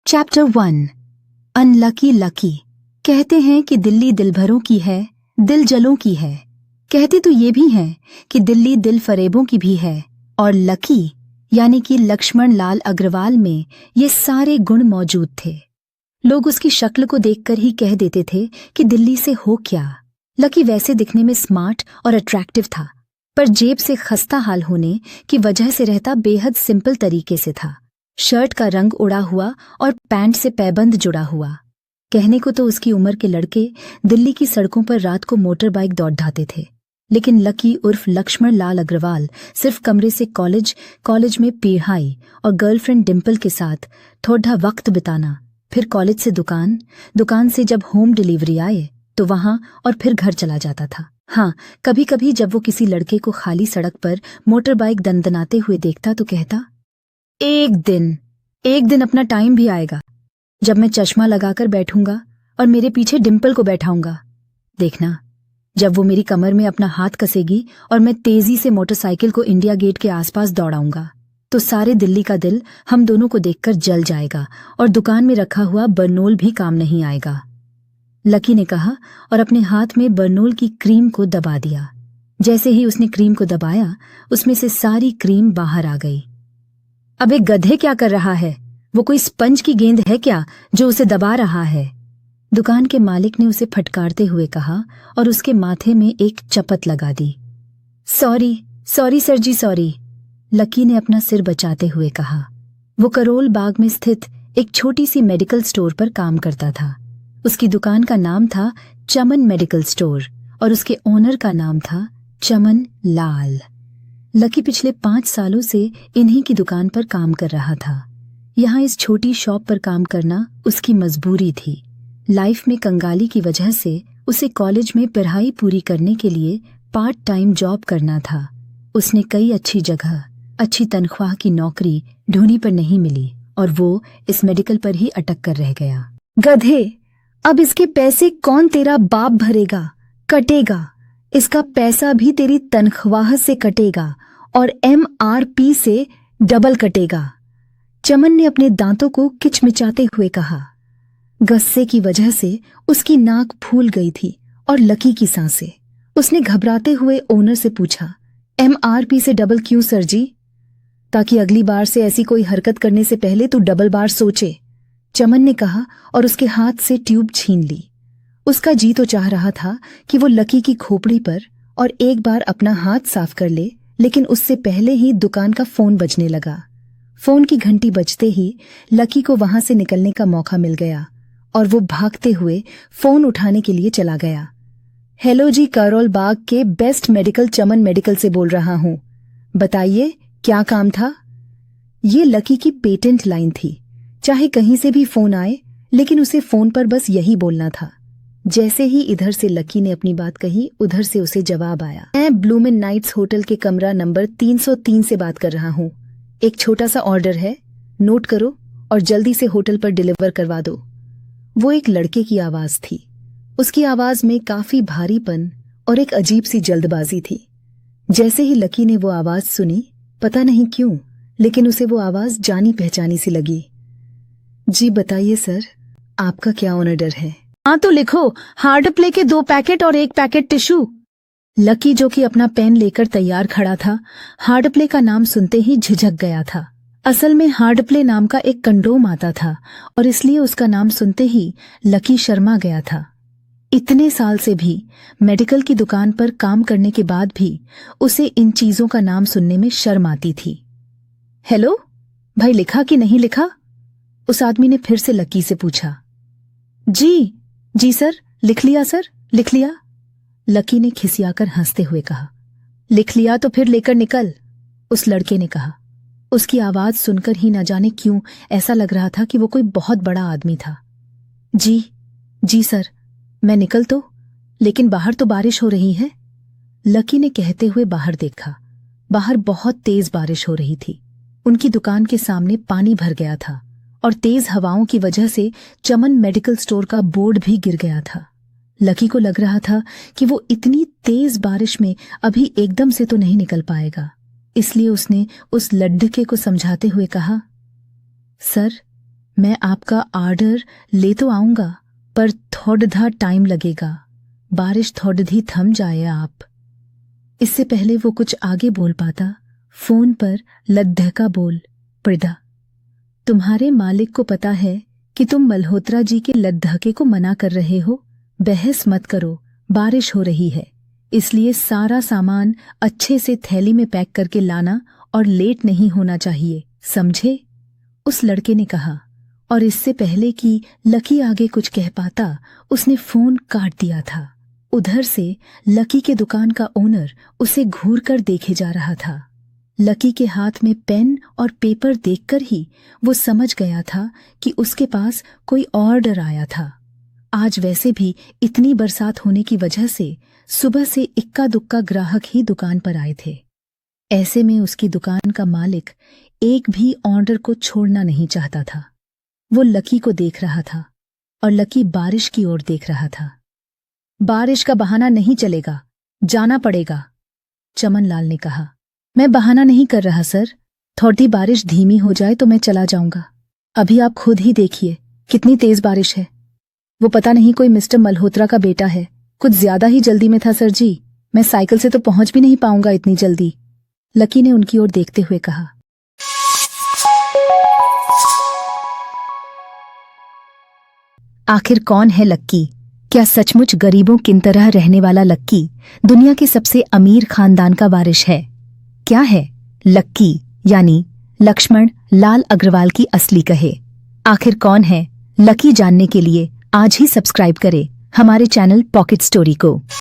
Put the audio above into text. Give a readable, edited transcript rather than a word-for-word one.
Chapter 1 unlucky lucky. कहते हैं कि दिल्ली दिलभरों की है, दिल जलों की है। कहते तो ये भी हैं कि दिल्ली दिल फरेबों की भी है। और लकी यानी कि लक्ष्मण लाल अग्रवाल में ये सारे गुण मौजूद थे। लोग उसकी शक्ल को देखकर ही कह देते थे कि दिल्ली से हो क्या। लकी वैसे दिखने में स्मार्ट और अट्रैक्टिव था, पर जेब से खस्ता हाल होने की वजह से रहता बेहद सिंपल तरीके से था। शर्ट का रंग उड़ा हुआ और पैंट से पैबंद जुड़ा हुआ। कहने को तो उसकी उम्र के लड़के दिल्ली की सड़कों पर रात को मोटर बाइक दौड़ाते थे, लेकिन लकी उर्फ लक्ष्मण लाल अग्रवाल सिर्फ कमरे से कॉलेज में पढ़ाई और गर्लफ्रेंड डिम्पल के साथ थोड़ा वक्त बिताना, फिर कॉलेज से दुकान से जब होम डिलीवरी आए तो वहां और फिर घर चला जाता था। हाँ, कभी कभी जब वो किसी लड़के को खाली सड़क पर मोटर बाइक दनदनाते हुए देखता तो कहता, एक दिन अपना टाइम भी आएगा जब मैं चश्मा लगाकर बैठूंगा और मेरे पीछे डिम्पल को बैठाऊंगा। देखना, जब वो मेरी कमर में अपना हाथ कसेगी और मैं तेजी से मोटरसाइकिल को इंडिया गेट के आसपास दौड़ाऊंगा तो सारे दिल्ली का दिल हम दोनों को देखकर जल जाएगा और दुकान में रखा हुआ बर्नोल भी काम नहीं आएगा। लकी ने कहा और अपने हाथ में बर्नोल की क्रीम को दबा दिया। जैसे ही उसने क्रीम को दबाया, उसमें से सारी क्रीम बाहर आ गई। अबे गधे, क्या कर रहा है? वो कोई स्पंज की गेंद है क्या जो उसे दबा रहा है? दुकान के मालिक ने उसे फटकारते हुए कहा और उसके माथे में एक चपत लगा दी। सॉरी सर जी, सॉरी, लकी ने अपना सिर बचाते हुए कहा। वो करोल बाग में स्थित एक छोटी सी मेडिकल स्टोर पर काम करता था। उसकी दुकान का नाम था चमन मेडिकल स्टोर और उसके ओनर का नाम था चमन लाल। लकी पिछले 5 सालों से इन्हीं की दुकान पर काम कर रहा था। यहाँ इस छोटी शॉप पर काम करना उसकी मजबूरी थी। लाइफ में कंगाली की वजह से उसे कॉलेज में पढ़ाई पूरी करने के लिए पार्ट टाइम जॉब करना था। उसने कई अच्छी जगह अच्छी तनख्वाह की नौकरी ढूंढी पर नहीं मिली और वो इस मेडिकल पर ही अटक कर रह गया। गधे, अब इसके पैसे कौन तेरा बाप भरेगा? कटेगा, इसका पैसा भी तेरी तनख्वाह से कटेगा और MRP से डबल कटेगा। चमन ने अपने दांतों को किचमिचाते हुए कहा। गुस्से की वजह से उसकी नाक फूल गई थी और लकी की सांसें। उसने घबराते हुए ओनर से पूछा, MRP से डबल क्यों सर जी? ताकि अगली बार से ऐसी कोई हरकत करने से पहले तू डबल बार सोचे, चमन ने कहा और उसके हाथ से ट्यूब छीन ली। उसका जी तो चाह रहा था कि वो लकी की खोपड़ी पर और एक बार अपना हाथ साफ कर ले, लेकिन उससे पहले ही दुकान का फोन बजने लगा। फोन की घंटी बजते ही लकी को वहां से निकलने का मौका मिल गया और वो भागते हुए फोन उठाने के लिए चला गया। हेलो जी, करोल बाग के बेस्ट मेडिकल चमन मेडिकल से बोल रहा हूं। बताइए, क्या काम था? ये लकी की पेटेंट लाइन थी। चाहे कहीं से भी फोन आए, लेकिन उसे फोन पर बस यही बोलना था। जैसे ही इधर से लकी ने अपनी बात कही, उधर से उसे जवाब आया। मैं ब्लूमेन नाइट्स होटल के कमरा नंबर 303 से बात कर रहा हूँ। एक छोटा सा ऑर्डर है, नोट करो और जल्दी से होटल पर डिलीवर करवा दो। वो एक लड़के की आवाज थी। उसकी आवाज में काफी भारीपन और एक अजीब सी जल्दबाजी थी। जैसे ही लकी ने वो आवाज सुनी, पता नहीं क्यों, लेकिन उसे वो आवाज जानी पहचानी सी लगी। जी बताइए सर, आपका क्या ऑर्डर है? हाँ तो लिखो, हार्ड प्ले के 2 पैकेट और 1 पैकेट टिश्यू। लकी, जो कि अपना पेन लेकर तैयार खड़ा था, हार्ड प्ले का नाम सुनते ही झिझक गया था। असल में हार्ड प्ले नाम का एक कंडोम आता था और इसलिए उसका नाम सुनते ही लकी शर्मा गया था। इतने साल से भी मेडिकल की दुकान पर काम करने के बाद भी उसे इन चीजों का नाम सुनने में शर्म आती थी। हेलो भाई, लिखा कि नहीं लिखा? उस आदमी ने फिर से लकी से पूछा। जी सर, लिख लिया सर, लिख लिया। लकी ने खिसियाकर हंसते हुए कहा। लिख लिया तो फिर लेकर निकल, उस लड़के ने कहा। उसकी आवाज सुनकर ही न जाने क्यों ऐसा लग रहा था कि वो कोई बहुत बड़ा आदमी था। जी सर, मैं निकल तो, लेकिन बाहर तो बारिश हो रही है। लकी ने कहते हुए बाहर देखा। बाहर बहुत तेज बारिश हो रही थी। उनकी दुकान के सामने पानी भर गया था और तेज हवाओं की वजह से चमन मेडिकल स्टोर का बोर्ड भी गिर गया था। लकी को लग रहा था कि वो इतनी तेज बारिश में अभी एकदम से तो नहीं निकल पाएगा, इसलिए उसने उस लड्ढके को समझाते हुए कहा, सर, मैं आपका ऑर्डर ले तो आऊंगा, पर थोड़ा टाइम लगेगा। बारिश थोड़ी थम जाए आप। इससे पहले वो कुछ आगे बोल पाता, फोन पर लद्दहका बोल पड़ा। तुम्हारे मालिक को पता है कि तुम मल्होत्रा जी के लद्दहके को मना कर रहे हो। बहस मत करो, बारिश हो रही है, इसलिए सारा सामान अच्छे से थैली में पैक करके लाना और लेट नहीं होना चाहिए, समझे? उस लड़के ने कहा, और इससे पहले कि लकी आगे कुछ कह पाता उसने फोन काट दिया था। उधर से लकी के दुकान का ओनर उसे घूर कर देखे जा रहा था। लकी के हाथ में पेन और पेपर देखकर ही वो समझ गया था कि उसके पास कोई ऑर्डर आया था। आज वैसे भी इतनी बरसात होने की वजह से सुबह से इक्का दुक्का ग्राहक ही दुकान पर आए थे। ऐसे में उसकी दुकान का मालिक एक भी ऑर्डर को छोड़ना नहीं चाहता था। वो लकी को देख रहा था और लकी बारिश की ओर देख रहा था। बारिश का बहाना नहीं चलेगा, जाना पड़ेगा, चमन लाल ने कहा। मैं बहाना नहीं कर रहा सर, थोड़ी बारिश धीमी हो जाए तो मैं चला जाऊंगा। अभी आप खुद ही देखिए कितनी तेज बारिश है। वो पता नहीं कोई मिस्टर मल्होत्रा का बेटा है, कुछ ज्यादा ही जल्दी में था सर जी। मैं साइकिल से तो पहुंच भी नहीं पाऊंगा इतनी जल्दी, लकी ने उनकी ओर देखते हुए कहा। आखिर कौन है लक्की? क्या सचमुच गरीबों की तरह रहने वाला लक्की दुनिया के सबसे अमीर खानदान का वारिस है? क्या है लक्की यानी लक्ष्मण लाल अग्रवाल की असली कहे? आखिर कौन है लकी? जानने के लिए आज ही सब्सक्राइब करें हमारे चैनल पॉकेट स्टोरी को।